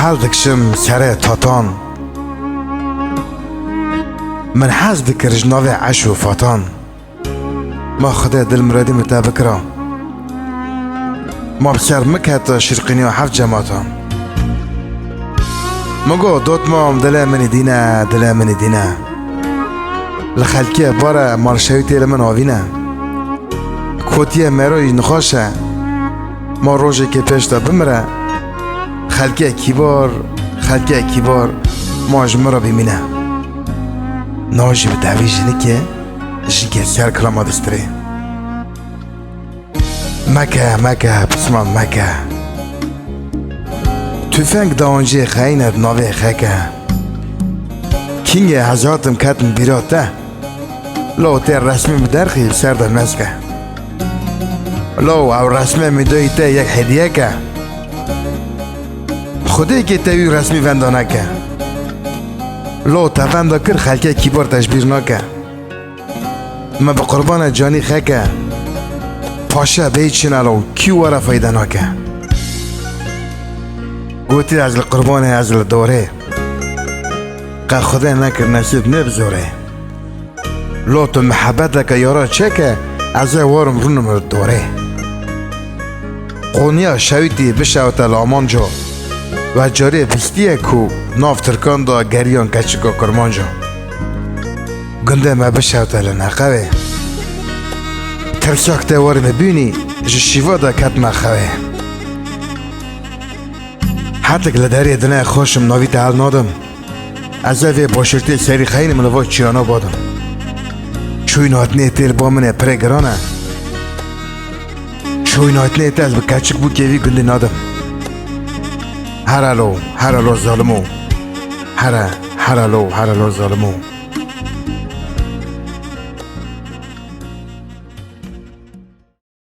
حال دکشم سر تاتان من حز دکر جناوی عش و فاتان ما خدا دل مرادی مطابق را ما بسر مکت شرقینی و حفت جماعتان مگو دوت مام دل منی دینه دل منی دینه لخلکی باره مارشویتی لمن آوینه کوتیه مروی نخواشه ما روژه که پیشتا بمره خلکی کیبار ما جمع را بمینه ناجی به دعوی جنی که جیگه سر کلام دستره مکه بسمان مکه تفنگ دانجی خیند ناوی خکه کینگ هزارتم کتن بیراته لو تیر رسمی بدرخی سر در مسکه لو او رسمی میدوی ته یک هدیه که خودی که تاوی رسمی وندانه که لو تفنده کر خلکه کیبار تشبیر نکه ما به قربان جانی خکه پاشه بیچینه لو کیو را فایده نکه گوتی از القربان از الدوره که خدا نکر نصیب نبزوره لو تو محبت که یارا چکه از وارم رونم دوره قونیا شویدی بشوت الامان جا و جاری پستیه کو ناف ترکان دا گریان کچکا کرمان جا گنده ما بشوت النقوه ترساک تاواری مبینی جشیوا دا کت مخوه حتی که لداری دنه خوشم ناوی تحل نادم از اوی باشرتی سری خیلی ملوای چیرانا بادم چوی ناتنه تیل با منه پرگرانه چوی ناتنه تیل به کچک بود که وی گنده نادم هر الو ظالمو هر الو ظالمو